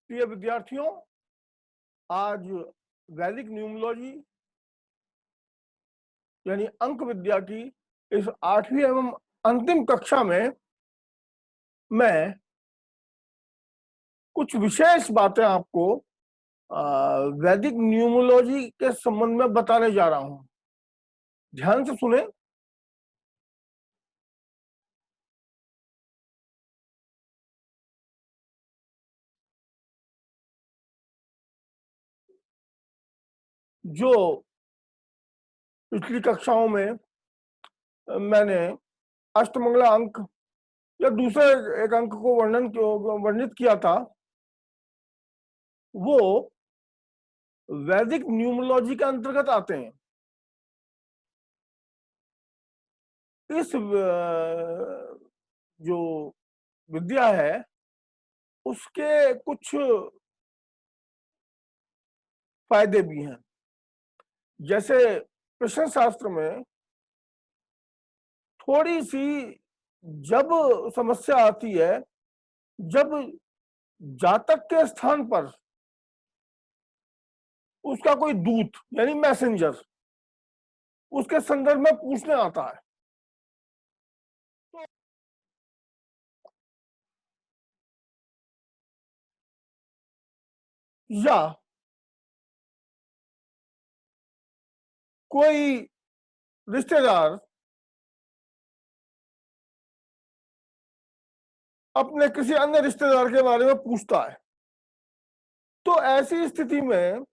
प्रिय विद्यार्थियों, आज वैदिक न्यूमरोलॉजी यानी अंक विद्या की इस 8वीं एवं अंतिम कक्षा में मैं कुछ विशेष बातें आपको वैदिक न्यूमरोलॉजी के संबंध में बताने जा रहा हूं। ध्यान से सुने। जो पिछली कक्षाओं में मैंने अष्टमंगला अंक या दूसरे एक अंक को वर्णित किया था, वो वैदिक न्यूमरोलॉजी के अंतर्गत आते हैं। इस जो विद्या है उसके कुछ फायदे भी हैं। जैसे प्रश्न शास्त्र में थोड़ी सी जब समस्या आती है, जब जातक के स्थान पर उसका कोई दूत यानी मैसेंजर उसके संदर्भ में पूछने आता है, या कोई रिश्तेदार अपने किसी अन्य रिश्तेदार के बारे में पूछता है, तो ऐसी स्थिति में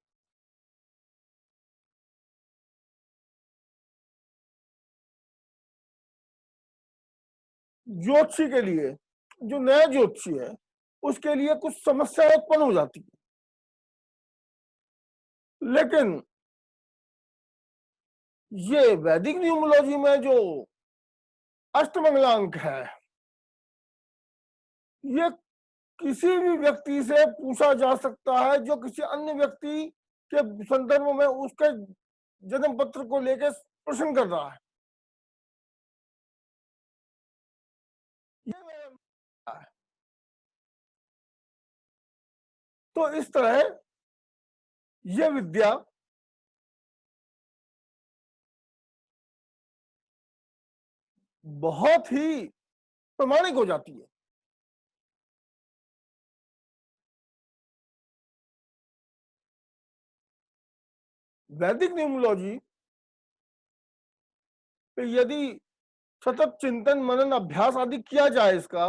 ज्योतिषी के लिए, जो नया ज्योतिषी है, उसके लिए कुछ समस्या उत्पन्न हो जाती है। लेकिन ये वैदिक न्यूमरोलॉजी में जो अष्टमंगलांक है, ये किसी भी व्यक्ति से पूछा जा सकता है जो किसी अन्य व्यक्ति के संदर्भ में उसके जन्म पत्र को लेकर प्रश्न कर रहा है। ये मेरा है। तो इस तरह ये विद्या बहुत ही प्रामाणिक हो जाती है। वैदिक न्यूमरोलॉजी पे यदि सतत चिंतन, मनन, अभ्यास आदि किया जाए इसका,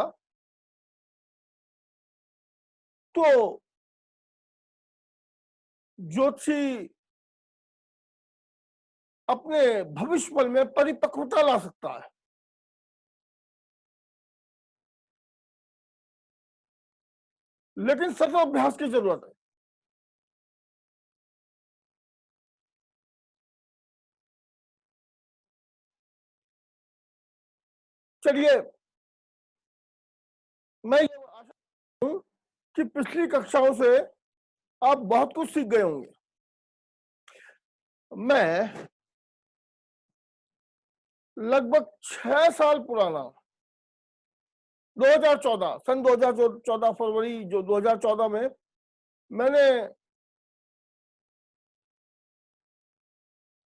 तो ज्योतिषी अपने भविष्य फल में परिपक्वता ला सकता है। लेकिन सतत अभ्यास की जरूरत है। चलिए, मैं ये आशा हूं कि पिछली कक्षाओं से आप बहुत कुछ सीख गए होंगे। मैं लगभग 6 साल पुराना 2014 सन 2014 फरवरी जो 2014 में मैंने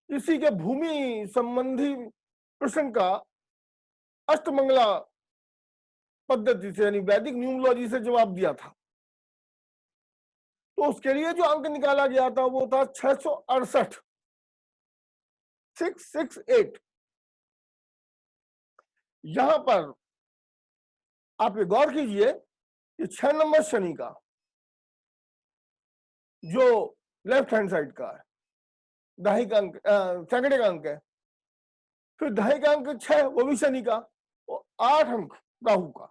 इसी के भूमि संबंधी प्रश्न का अष्टमंगला पद्धति से यानी वैदिक न्यूमरोलॉजी से जवाब दिया था। तो उसके लिए जो अंक निकाला गया था वो था 668, 668। यहां पर आप ये गौर कीजिए कि 6 नंबर शनि का जो लेफ्ट हैंड साइड का है, दहाई का अंक, सैकड़े का अंक है। फिर दहाई का अंक 6, वो भी शनि का, और 8 अंक राहु का।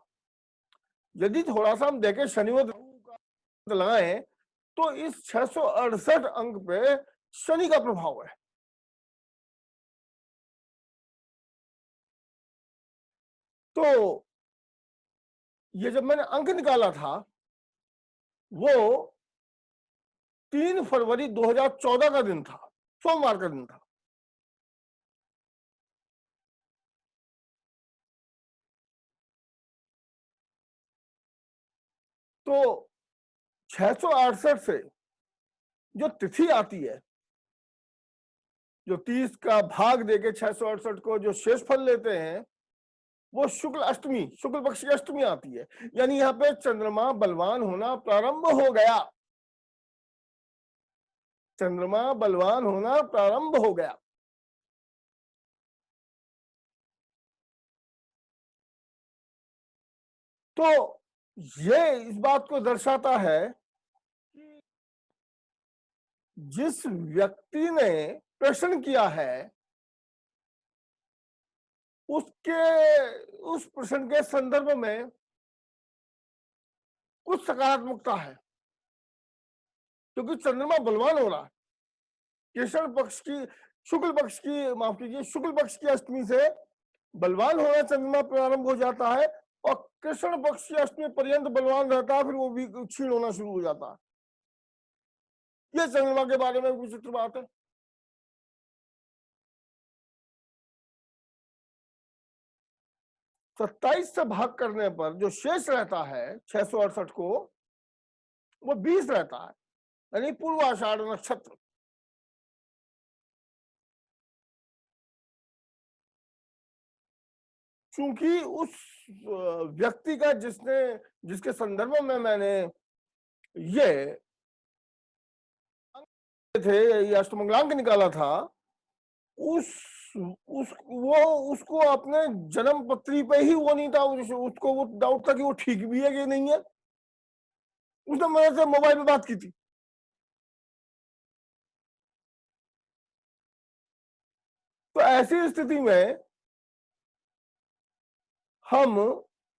यदि थोड़ा सा हम देखें शनि और राहु का लगाएं, तो इस 668 अंक पे शनि का प्रभाव है। तो ये जब मैंने अंक निकाला था वो 3 फरवरी 2014 का दिन था, सोमवार का दिन था। तो 668 से जो तिथि आती है, जो 30 का भाग देके 668 को जो शेष फल लेते हैं, वो शुक्ल अष्टमी, शुक्ल पक्ष की अष्टमी आती है। यानी यहाँ पे चंद्रमा बलवान होना प्रारंभ हो गया, चंद्रमा बलवान होना प्रारंभ हो गया। तो ये इस बात को दर्शाता है कि जिस व्यक्ति ने प्रश्न किया है उसके उस प्रश्न के संदर्भ में कुछ सकारात्मकता है, क्योंकि चंद्रमा बलवान हो रहा है। कृष्ण पक्ष की, शुक्ल पक्ष की, माफ कीजिए, शुक्ल पक्ष की अष्टमी से बलवान होना चंद्रमा प्रारंभ हो जाता है और कृष्ण पक्ष की अष्टमी पर्यंत बलवान रहता है, फिर वो भी क्षीण होना शुरू हो जाता है। यह चंद्रमा के बारे में विचित्र बात है। तो 27 से भाग करने पर जो शेष रहता है 668 को, वो 20 रहता है, यानी पूर्व आषाढ़ नक्षत्र। क्योंकि उस व्यक्ति का जिसके संदर्भ में मैंने ये थे ये अष्टमंगलांक निकाला था, उसको अपने जन्म पत्री पे ही वो नहीं था, उसको वो डाउट था कि वो ठीक भी है कि नहीं है। उसने मेरे से मोबाइल पे बात की थी। तो ऐसी स्थिति में हम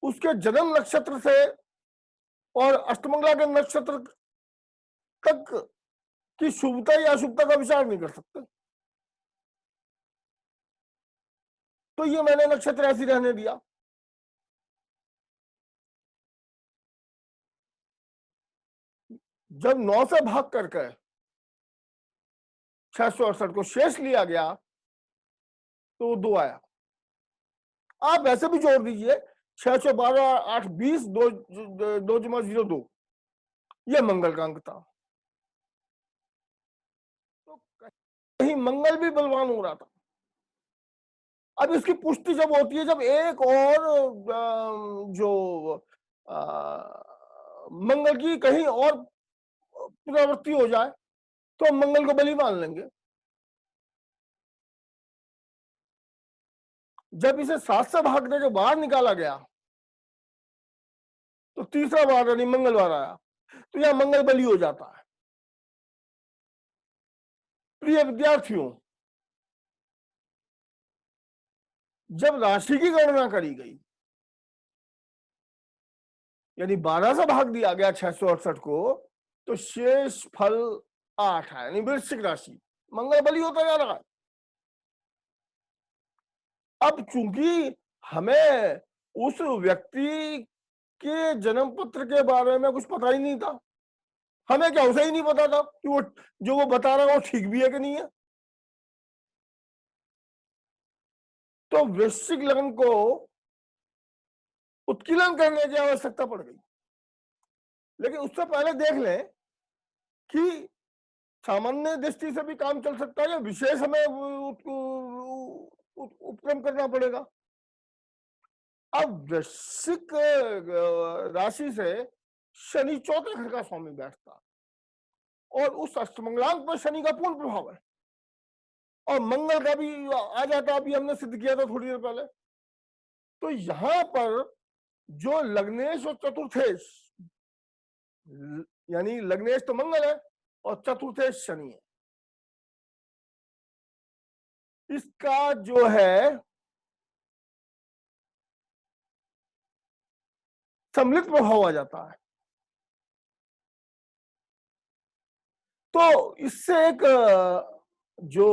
उसके जन्म नक्षत्र से और अष्टमंगला के नक्षत्र तक की शुभता या अशुभता का विचार नहीं कर सकते। तो ये मैंने नक्षत्र ऐसी रहने दिया। जब 9 से भाग करके 668 को शेष लिया गया तो 2 आया। आप वैसे भी जोड़ दीजिए, 612 8 20 2 जमा 0 2, ये मंगल का अंक था। तो कहीं मंगल भी बलवान हो रहा था। अब इसकी पुष्टि जब होती है, जब एक और जो मंगल की कहीं और पुनरावृत्ति हो जाए तो हम मंगल को बलि मान लेंगे। जब इसे 7 से भागने के बाद निकाला गया तो तीसरा बार यानी मंगलवार आया, तो यह मंगल बलि हो जाता है। प्रिय विद्यार्थियों, जब राशि की गणना करी गई, यानी 12 से भाग दिया गया 668 को, तो शेष फल 8 है, यानी वृश्चिक राशि, मंगल बलि होता जा रहा है। अब चूंकि हमें उस व्यक्ति के जन्म पत्र के बारे में कुछ पता ही नहीं था, हमें क्या उसे ही नहीं पता था कि वो जो वो बता रहा है वो ठीक भी है कि नहीं है। तो वृश्चिक लग्न को उत्कीर्ण करने की आवश्यकता पड़ गई। लेकिन उससे पहले देख लें कि सामान्य दृष्टि से भी काम चल सकता है या विशेष हमें उपक्रम करना पड़ेगा। अब वृश्चिक राशि से शनि चौथे घर का स्वामी बैठता और उस अष्टमंगलांक पर शनि का पूर्ण प्रभाव है और मंगल का भी आ जाता, अभी हमने सिद्ध किया था थोड़ी देर पहले। तो यहां पर जो लग्नेश और चतुर्थेश, यानी लग्नेश तो मंगल है और चतुर्थेश शनि है, इसका जो है सम्मिलित प्रभाव आ जाता है। तो इससे एक जो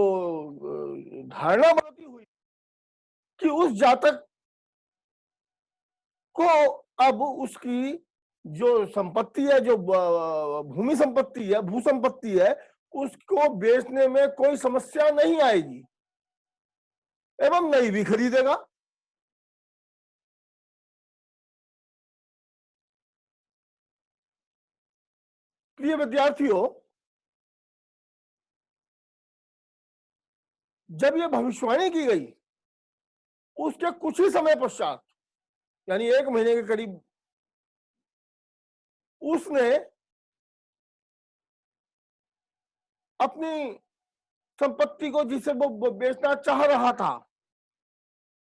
धारणा बनती हुई कि उस जातक को अब उसकी जो संपत्ति है, जो भूमि संपत्ति है, भू संपत्ति है, उसको बेचने में कोई समस्या नहीं आएगी एवं नई भी खरीदेगा। प्रिय विद्यार्थियों, जब यह भविष्यवाणी की गई उसके कुछ ही समय पश्चात, यानी 1 महीने के करीब, उसने अपनी संपत्ति को, जिसे वो बेचना चाह रहा था,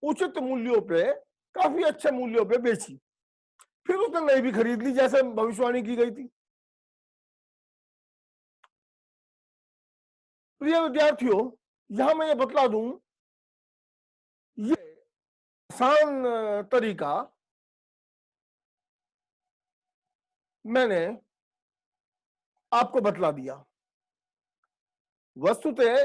उचित मूल्यों पे, काफी अच्छे मूल्यों पे बेची। फिर उसने नई भी खरीद ली जैसे भविष्यवाणी की गई थी। प्रिय विद्यार्थियों, यहां मैं ये बतला दूं, ये आसान तरीका मैंने आपको बतला दिया। वस्तुतः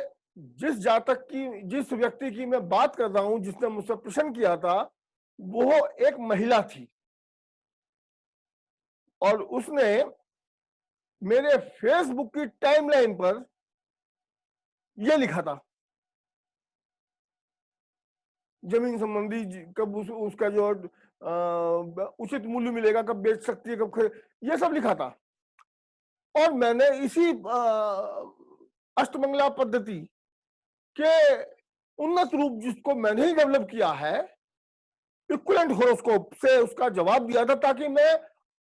जिस व्यक्ति की मैं बात कर रहा हूं, जिसने मुझसे प्रश्न किया था, वो एक महिला थी और उसने मेरे फेसबुक की टाइमलाइन पर यह लिखा था, जमीन संबंधी कब उसका जो उचित मूल्य मिलेगा, कब बेच सकती है, ये सब लिखा था। और मैंने इसी अष्टमंगला पद्धति के उन्नत रूप, जिसको मैंने ही डेवलप किया है, इक्विवेलेंट होरोस्कोप से उसका जवाब दिया था, ताकि मैं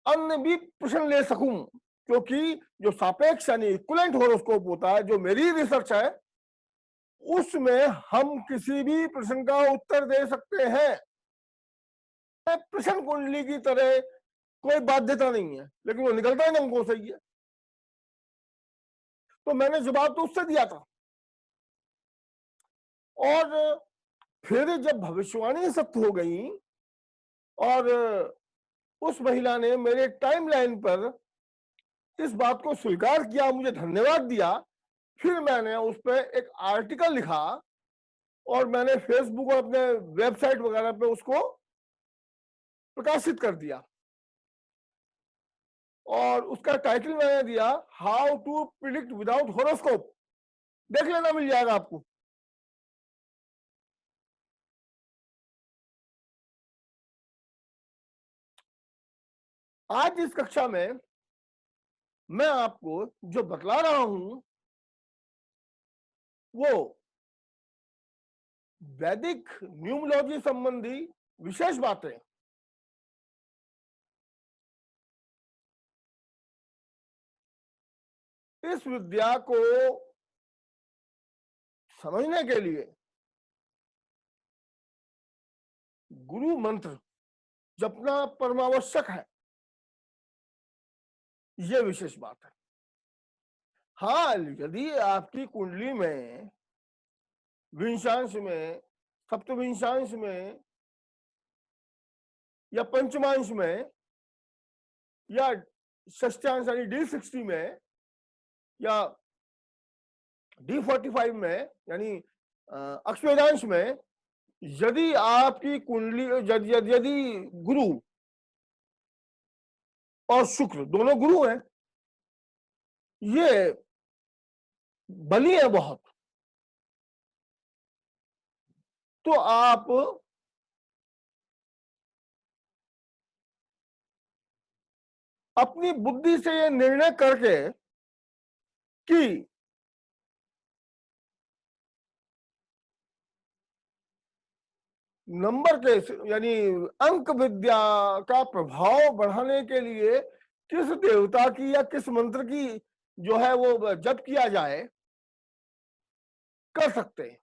अन्य भी प्रश्न ले सकूं। क्योंकि जो सापेक्ष यानी इक्विवेलेंट होरोस्कोप होता है, जो मेरी रिसर्च है, उसमें हम किसी भी प्रश्न का उत्तर दे सकते हैं। प्रश्न कुंडली की तरह कोई बाध्यता नहीं है, लेकिन वो निकलता है अंकों से ही है। तो मैंने जवाब तो उससे दिया था। और फिर जब भविष्यवाणी सत्य हो गई और उस महिला ने मेरे टाइमलाइन पर इस बात को स्वीकार किया, मुझे धन्यवाद दिया, फिर मैंने उस पर एक आर्टिकल लिखा और मैंने फेसबुक और अपने वेबसाइट वगैरह पे उसको प्रकाशित कर दिया। और उसका टाइटल मैंने दिया, how to predict without horoscope. देख लेना, मिल जाएगा आपको। आज इस कक्षा में मैं आपको जो बतला रहा हूं, वो वैदिक न्यूमरोलॉजी संबंधी विशेष बातें। इस विद्या को समझने के लिए गुरु मंत्र जपना परमावश्यक है, यह विशेष बात है। हाँ, यदि आपकी कुंडली में विंशांश में, सप्तविंशांश में, या पंचमांश में, या षष्ठांश यानी D60 में, या D45 में यानी अक्षवेदांश में, यदि आपकी कुंडली, यदि गुरु और शुक्र दोनों गुरु हैं, ये बली है बहुत, तो आप अपनी बुद्धि से ये निर्णय करके कि नंबर के यानी अंक विद्या का प्रभाव बढ़ाने के लिए किस देवता की या किस मंत्र की जो है वो जप किया जाए, कर सकते हैं।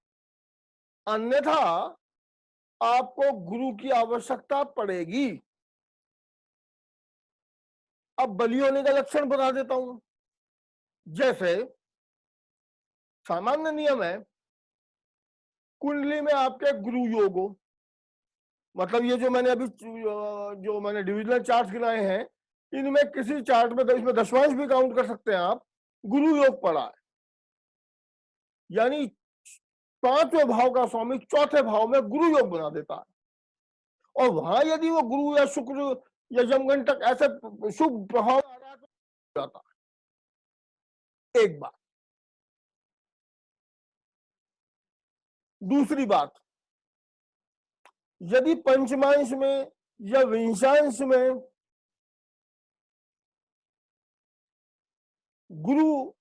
अन्यथा आपको गुरु की आवश्यकता पड़ेगी। अब बली होने का लक्षण बता देता हूं। जैसे सामान्य नियम है, कुंडली में आपके गुरु योग हो, मतलब ये जो मैंने अभी जो मैंने डिविजनल चार्ट गिनाए हैं, इनमें किसी चार्ट में, इसमें दशमांश भी काउंट कर सकते हैं आप, गुरु योग पड़ा है, यानी 5वें भाव का स्वामी 4थे भाव में गुरु योग बना देता है। और वहां यदि वो गुरु या शुक्र या जमघंटक ऐसे शुभ प्रभाव आ रहा है तो जाता है। एक बात। दूसरी बात, यदि पंचमांश में या विंशांश में गुरु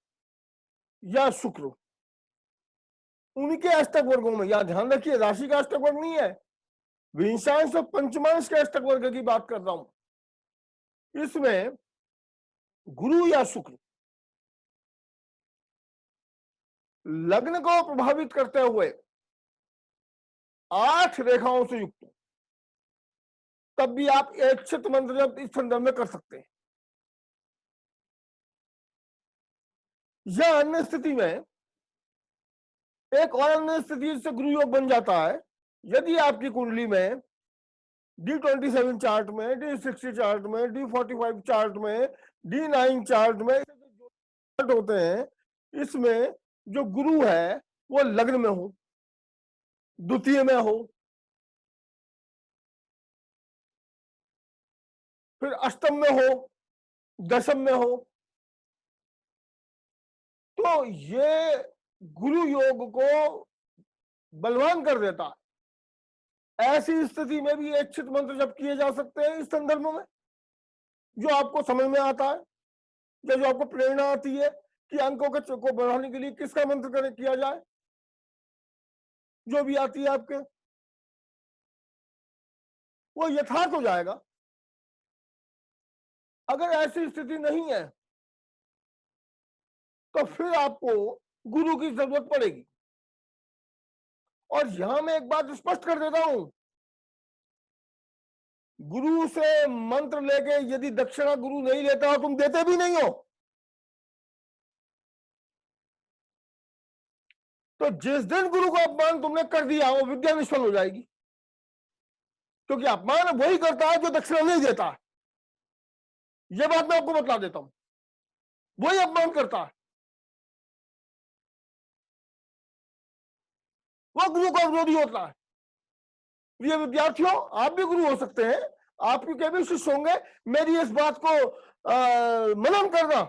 या शुक्र, उनके अष्टक वर्गों में, या ध्यान रखिए राशि का अष्टक वर्ग नहीं है, विंशांश और पंचमांश के अष्टक वर्ग की बात कर रहा हूं। इसमें गुरु या शुक्र लग्न को प्रभावित करते हुए 8 रेखाओं से युक्त, तब भी आप ऐच्छित मंत्र जप इस संदर्भ में कर सकते हैं। या अन्य स्थिति में, एक और अन्य स्थिति से गुरु योग बन जाता है, यदि आपकी कुंडली में D27 चार्ट में, D60 चार्ट में, D45 चार्ट में, D9 चार्ट में चार्ट होते हैं, इसमें जो गुरु है वो लग्न में हो, द्वितीय में हो, फिर अष्टम में हो, दशम में हो, तो ये गुरु योग को बलवान कर देता है। ऐसी स्थिति में भी इच्छित मंत्र जप किए जा सकते हैं इस संदर्भ में, जो आपको समझ में आता है, या जो आपको प्रेरणा आती है कि अंकों को बढ़ाने के लिए किसका मंत्र किया जाए, जो भी आती है आपके, वो यथार्थ हो जाएगा। अगर ऐसी स्थिति नहीं है तो फिर आपको गुरु की जरूरत पड़ेगी। और यहां मैं एक बात स्पष्ट कर देता हूं, गुरु से मंत्र लेके यदि दक्षिणा गुरु नहीं लेता हो, तुम देते भी नहीं हो, तो जिस दिन गुरु का अपमान तुमने कर दिया वो विद्या निष्फल हो जाएगी, क्योंकि अपमान वही करता है जो दक्षिणा नहीं देता है। यह बात मैं आपको बता देता हूं, वही अपमान करता है, वो गुरु का विरोधी होता है। ये विद्यार्थियों, आप भी गुरु हो सकते हैं, आपके भी शिष्य होंगे, मेरी इस बात को मनन करना।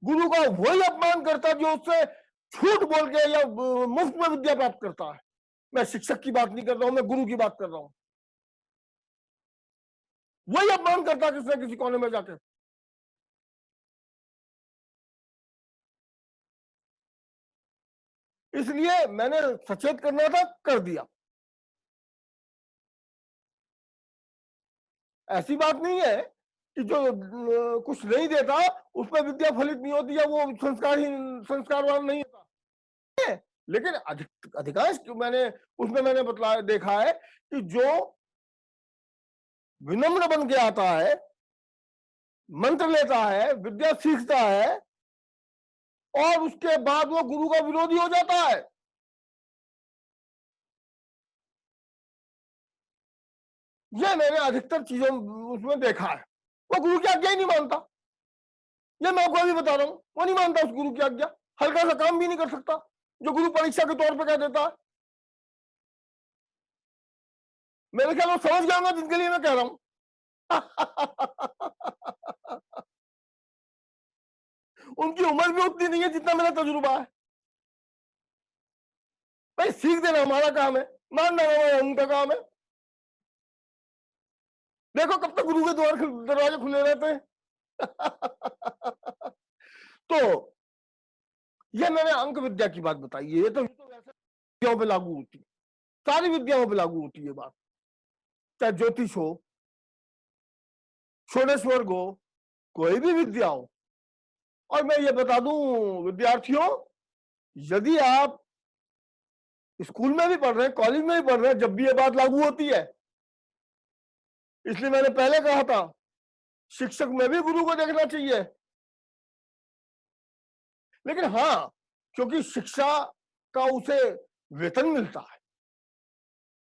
गुरु का वही अपमान करता जो उससे झूठ बोल के या मुफ्त में विद्या प्राप्त करता है। मैं शिक्षक की बात नहीं कर रहा हूं, मैं गुरु की बात कर रहा हूं। वही अपमान करता किसी न किसी कोने में जाकर। इसलिए मैंने सचेत करना था, कर दिया। ऐसी बात नहीं है कि जो कुछ नहीं देता उसमें विद्या फलित नहीं होती है, वो संस्कारवान नहीं होता। लेकिन अधिकांश मैंने बतलाया, देखा है कि जो विनम्र बन के आता है, मंत्र लेता है, विद्या सीखता है, और उसके बाद वो गुरु का विरोधी हो जाता है। ये मैंने अधिकतर चीजों उसमें देखा है। वो गुरु की आज्ञा ही नहीं मानता, ये मैं आपको अभी बता रहा हूं, वो नहीं मानता उस गुरु की आज्ञा, हल्का सा काम भी नहीं कर सकता जो गुरु परीक्षा के तौर पर कह देता है। मेरे ख्याल में समझ गया होगा जिनके लिए मैं कह रहा हूं। उनकी उम्र भी उतनी नहीं है जितना मेरा तजुर्बा है। भाई सीख देना हमारा काम है, मानना उनका काम है। देखो कब तक गुरु के दरवाजे खुले रहते हैं। तो ये मैंने अंक विद्या की बात बताई है, ये तो वैसे विद्याओं पे लागू होती है, सारी विद्याओं पे लागू होती है बात, चाहे ज्योतिष हो, षोडश वर्ग हो, कोई भी विद्या हो। और मैं ये बता दूं विद्यार्थियों, यदि आप स्कूल में भी पढ़ रहे हैं, कॉलेज में भी पढ़ रहे हैं, जब भी ये बात लागू होती है, इसलिए मैंने पहले कहा था शिक्षक में भी गुरु को देखना चाहिए। लेकिन हाँ, क्योंकि शिक्षा का उसे वेतन मिलता है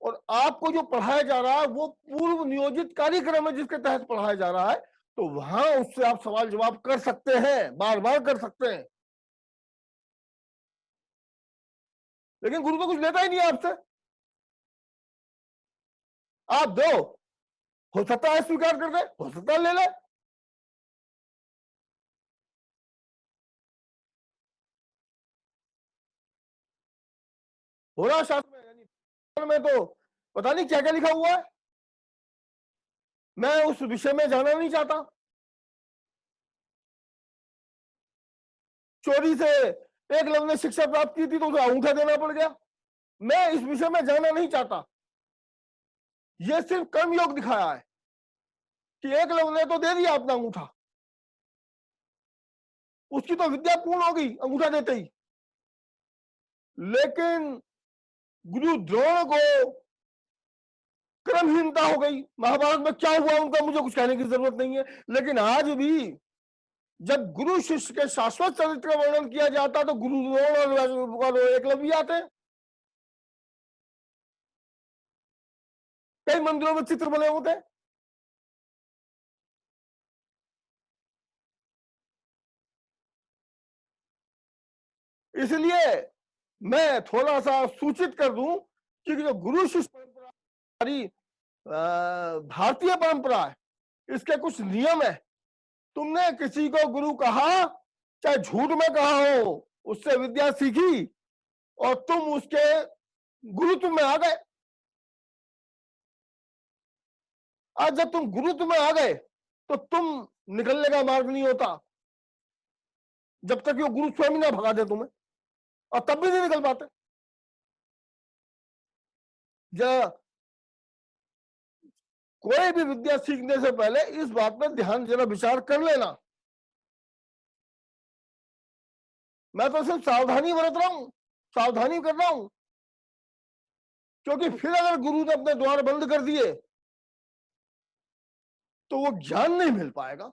और आपको जो पढ़ाया जा रहा है वो पूर्व नियोजित कार्यक्रम है जिसके तहत पढ़ाया जा रहा है, तो वहां उससे आप सवाल जवाब कर सकते हैं, बार बार कर सकते हैं। लेकिन गुरु तो कुछ लेता ही नहीं आपसे। आप दो, हो सकता है स्वीकार कर दे, हो सकता है ले ले। हो रहा शास्त्र में, यानी में तो पता नहीं क्या क्या लिखा हुआ है, मैं उस विषय में जाना नहीं चाहता। चोरी से एकलव्य ने शिक्षा प्राप्त की थी तो उसे अंगूठा देना पड़ गया। मैं इस विषय में जाना नहीं चाहता, यह सिर्फ कर्म योग दिखाया है कि एकलव्य ने तो दे दिया अपना अंगूठा, उसकी तो विद्या पूर्ण हो गई अंगूठा देते ही। लेकिन गुरु द्रोण को क्रमहीनता हो गई। महाभारत में क्या हुआ उनका मुझे कुछ कहने की जरूरत नहीं है, लेकिन आज भी जब गुरु शिष्य के शाश्वत चरित्र का वर्णन किया जाता तो गुरु द्रोण और एकलव्य आते हैं। कई मंदिरों में चित्र बने होते हैं। इसलिए मैं थोड़ा सा सूचित कर दूं कि जो गुरु शिष्य परंपरा हमारी भारतीय परंपरा है, इसके कुछ नियम है। तुमने किसी को गुरु कहा, चाहे झूठ में कहा हो, उससे विद्या सीखी और तुम उसके गुरुत्व में आ गए। आज जब तुम गुरुत्व में आ गए तो तुम निकलने का मार्ग नहीं होता जब तक वो गुरु स्वयं ना भगा दे तुम्हें, और तब भी नहीं निकल पाते। जब कोई भी विद्या सीखने से पहले इस बात पर ध्यान जरा विचार कर लेना। मैं तो सिर्फ सावधानी बरत रहा हूं, सावधानी कर रहा हूं, क्योंकि फिर अगर गुरु ने अपने द्वार बंद कर दिए तो वो ज्ञान नहीं मिल पाएगा।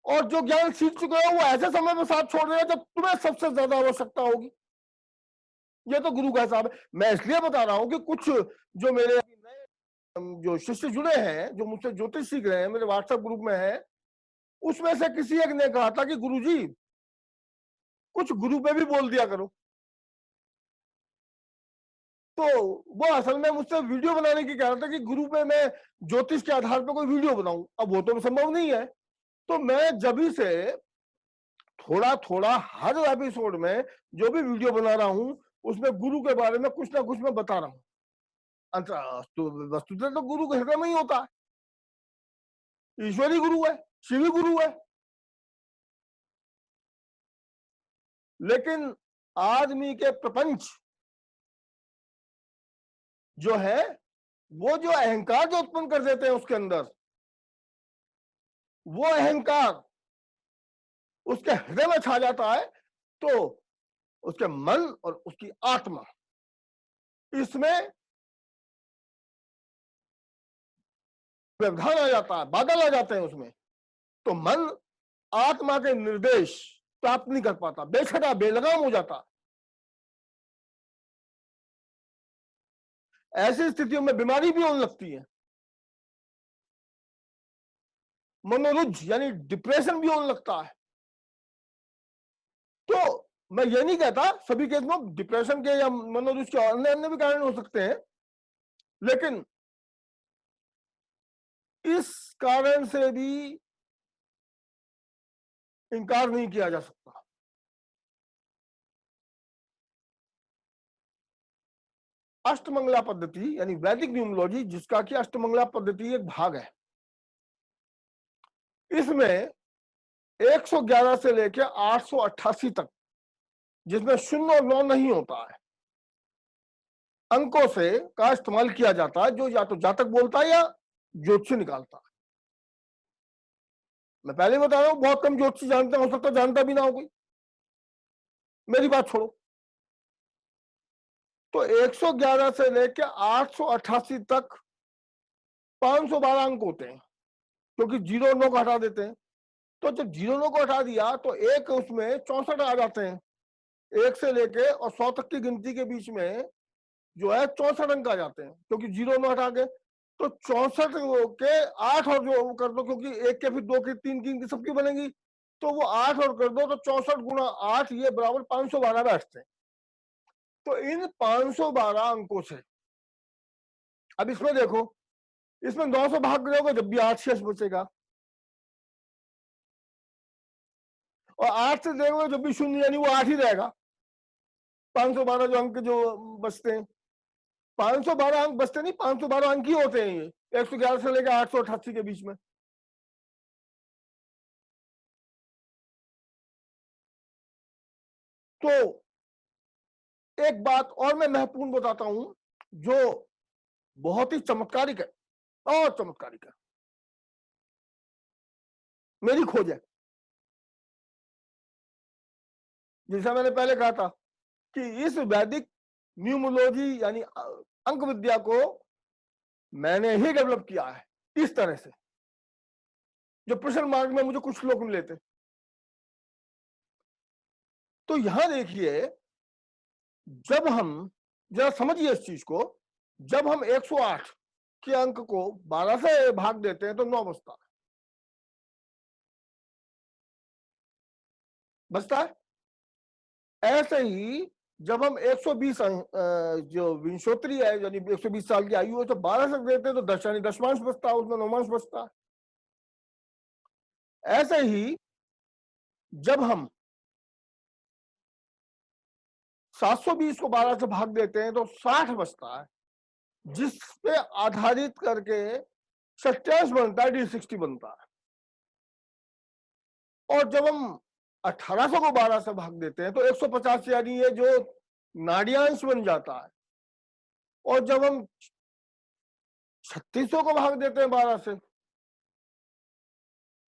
और जो ज्ञान सीख चुके हो वो ऐसे समय में साथ छोड़ देगा जब तुम्हें सबसे ज्यादा आवश्यकता होगी। ये तो गुरु का हिसाब है। मैं इसलिए बता रहा हूं कि कुछ जो मेरे जो शिष्य जुड़े हैं, जो मुझसे ज्योतिष सीख रहे हैं, मेरे व्हाट्सएप ग्रुप में है, उसमें से किसी एक ने कहा था कि गुरुजी कुछ गुरु पे भी बोल दिया करो। तो वो असल में मुझसे वीडियो बनाने की कह रहा था कि गुरु पे मैं ज्योतिष के आधार पर कोई वीडियो बनाऊं। अब वो तो संभव नहीं है। तो मैं जब से थोड़ा थोड़ा हर एपिसोड में जो भी वीडियो बना रहा हूं उसमें गुरु के बारे में कुछ ना कुछ मैं बता रहा हूं। वस्तुतः तो गुरु के हृदय में ही होता है। ईश्वरी गुरु है, शिवी गुरु है। लेकिन आदमी के प्रपंच जो है वो जो अहंकार जो उत्पन्न कर देते हैं उसके अंदर, वो अहंकार उसके हृदय में छा जाता है तो उसके मन और उसकी आत्मा, इसमें व्यवधान आ जाता है, बादल आ जाते हैं उसमें। तो मन आत्मा के निर्देश प्राप्त नहीं कर पाता, बेछड़ा बेलगाम हो जाता। ऐसी स्थितियों में बीमारी भी होने लगती है, मनोरुझ यानी डिप्रेशन भी होने लगता है। तो मैं ये नहीं कहता सभी केस में डिप्रेशन के या मनोरुझ के अन्य अन्य भी कारण हो सकते हैं, लेकिन इस कारण से भी इनकार नहीं किया जा सकता। अष्टमंगला पद्धति यानी वैदिक न्यूमरोलॉजी, जिसका कि अष्टमंगला पद्धति एक भाग है, इसमें 111 से लेकर 888 तक, जिसमें 0 और 9 नहीं होता है, अंकों से का इस्तेमाल किया जाता है, जो या तो जातक बोलता है या ज्योतिषी निकालता है। मैं पहले बता रहा हूं बहुत कम ज्योतिषी जानते हैं, हो सकता है जानता भी ना हो कोई, मेरी बात छोड़ो। तो 111 से लेकर 888 तक 512 अंक होते हैं, क्योंकि 0 9 को हटा देते हैं। तो जब 0 9 को हटा दिया तो एक उसमें 64 आ जाते हैं। 1 से लेके और 100 तक की गिनती के बीच में जो है 64 अंक आ जाते हैं, क्योंकि 0 9 हटा के। तो 64 के 8 और जो कर दो, क्योंकि एक के फिर 2 की 3 की सबकी बनेगी, तो वो 8 और कर दो तो 64 गुणा 8 ये बराबर 512 बैठते हैं। तो इन 512 अंकों से अब इसमें देखो, इसमें 9 से भाग करोगे जब भी 8 शेष बचेगा, और 8 से देखोगे जब भी 0 यानी वो 8 ही रहेगा। 512 जो अंक जो बचते हैं, 512 अंक बचते नहीं, 512 अंक ही होते हैं ये 111 से लेकर 888 के बीच में। तो एक बात और मैं महत्वपूर्ण बताता हूं जो बहुत ही चमत्कारिक है और चमत्कारिक है, मेरी खोज है। जैसा मैंने पहले कहा था कि इस वैदिक न्यूमोलॉजी यानी अंक विद्या को मैंने ही डेवलप किया है इस तरह से, जो प्रश्न मार्ग में मुझे कुछ लोग मिले थे। तो यहां देखिए, जब हम जरा समझिए इस चीज को, जब हम 108 के अंक को 12 से भाग देते हैं तो 9 बचता है। ऐसे ही जब हम 120 जो विंशोत्तरी है यानी 120 साल की आयु है तो 12 से देते हैं तो 10 यानी दशमांश बचता है, उसमें नौमांश बचता है। ऐसे ही जब हम 720 को 12 से भाग देते हैं तो 60 बचता है, जिस पे आधारित करके 27 बनता है, D60 बनता है। और जब हम 1800 को 12 से भाग देते हैं तो 150 यानी ये जो नाड़ियांश बन जाता है। और जब हम 3600 को भाग देते हैं 12 से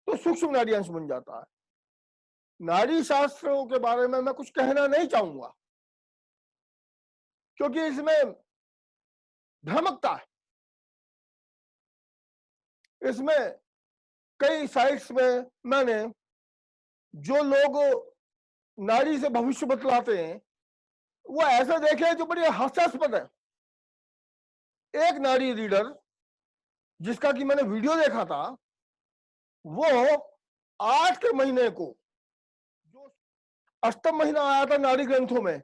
तो सूक्ष्म नाड़ियांश बन जाता है। नाड़ी शास्त्रों के बारे में मैं कुछ कहना नहीं चाहूंगा क्योंकि इसमें भ्रामकता है। इसमें कई साइट्स में मैंने जो लोग नाड़ी से भविष्य बतलाते हैं वो ऐसा देखे जो बड़ी हास्यास्पद है। एक नाड़ी रीडर जिसका कि मैंने वीडियो देखा था, वो 8 के महीने को जो अष्टम महीना आया था नाड़ी ग्रंथों में,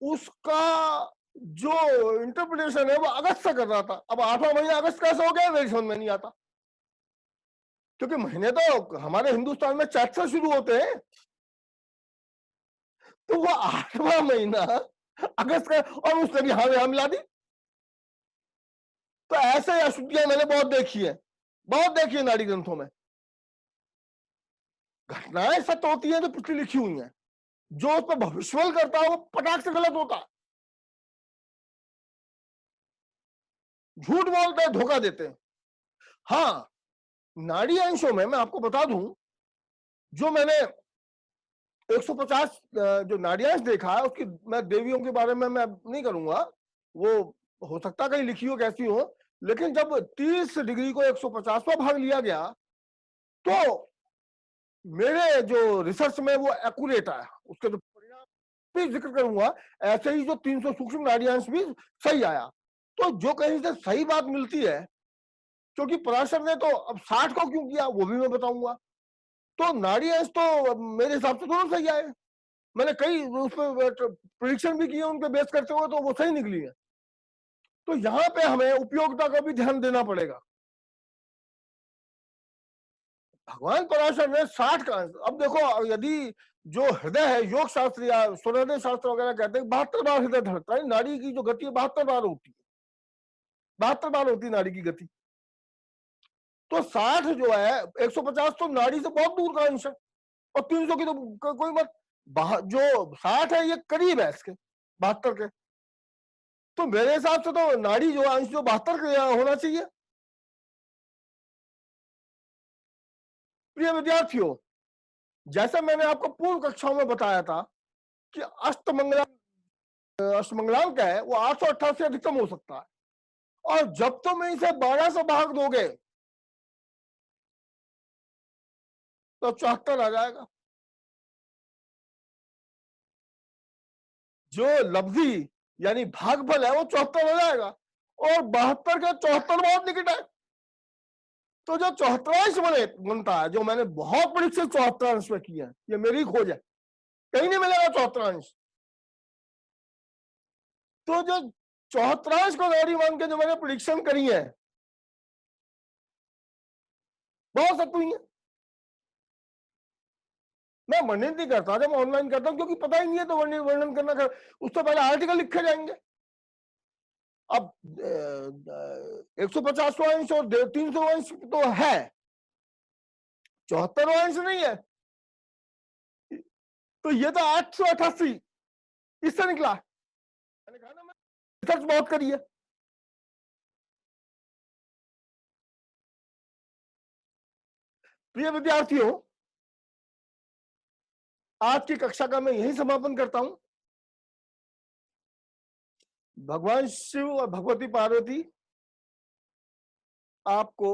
उसका जो इंटरप्रिटेशन है वो अगस्त से कर रहा था। अब 8वां महीना अगस्त कैसे हो गया मेरी समझ में नहीं आता, क्योंकि महीने तो हमारे हिंदुस्तान में चैत से शुरू होते हैं। तो वो 8वां महीना अगस्त का, और उसने भी हाँ मिला दी। तो ऐसे अशुद्धियां मैंने बहुत देखी है नाड़ी ग्रंथों में। घटनाएं सत्य होती हैं जो पिछली लिखी हुई हैं, जो उस पर भविष्यवाणी करता है वो पटाख से गलत होता है। झूठ बोलते हैं, धोखा देते हैं। हाँ, नाड़ी अंशों में मैं आपको बता दूं, जो मैंने 150 जो नाड़ियांश देखा है उसकी मैं देवियों के बारे में मैं नहीं करूंगा, वो हो सकता कहीं लिखी हो कैसी हो, लेकिन जब 30 डिग्री को 150वां भाग लिया गया तो मेरे जो रिसर्च में वो एक्यूरेट आया, उसके जो परिणाम भी जिक्र करूंगा। ऐसे ही जो 300 सूक्ष्म नाड़ियांश भी सही आया। तो जो कहीं से सही बात मिलती है, क्योंकि पराशर ने तो अब 60 को क्यों किया वो भी मैं बताऊंगा। तो नाड़ियांश तो मेरे हिसाब से दोनों सही आए। मैंने कई उस पर प्रिडिक्शन भी किए उन पे बेस करते हुए, तो वो सही निकली है। तो यहाँ पे हमें उपयोगिता का भी ध्यान देना पड़ेगा। भगवान पराशर ने 60 का, अब देखो यदि जो हृदय है, योग शास्त्र या सूर्योदय शास्त्र वगैरह कहते हैं 72 बार हृदय धड़कता है। नाड़ी की जो गति है 72 बार होती है, 72 बार होती है नाड़ी की गति। तो 60 जो है, 150 तो नाड़ी से बहुत दूर का अंश है, और 300 की तो कोई मत, जो 60 है ये करीब है इसके 72 के। तो मेरे हिसाब से तो नाड़ी जो अंश जो 72 का होना चाहिए। प्रिय विद्यार्थियों, जैसा मैंने आपको पूर्व कक्षाओं में बताया था कि अष्टमंगलांक है वो 888 अधिकतम हो सकता है, और जब तुम इसे 12 से भाग दोगे तो 74 आ जाएगा। जो लब्धि यानी भागफल है वो 74 आ जाएगा, और 72 का 74 बहुत निकट है। तो जो 74 बनता है, जो मैंने बहुत परीक्षित 74 में किए हैं, ये मेरी खोज है, कहीं नहीं मिलेगा 74। तो जो 74 को नाड़ी मान के जो मैंने प्रिडिक्शन करी है बहुत सत्य हुई है। मैं वर्णन नहीं करता, जब ऑनलाइन करता हूं क्योंकि पता ही नहीं है तो वर्णन करना उससे पहले आर्टिकल लिखे जाएंगे। अब 150 अंश और 300 अंश तो है, 74 अंश नहीं है। तो ये तो 888 इससे निकला। मैंने कहा ना, मैं रिसर्च बहुत करी है। प्रिय विद्यार्थियों, आज की कक्षा का मैं यही समापन करता हूं। भगवान शिव और भगवती पार्वती आपको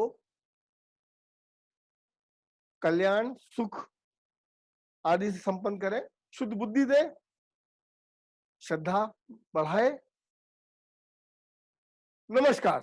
कल्याण, सुख आदि से संपन्न करें, शुद्ध बुद्धि दे, श्रद्धा बढ़ाए। नमस्कार।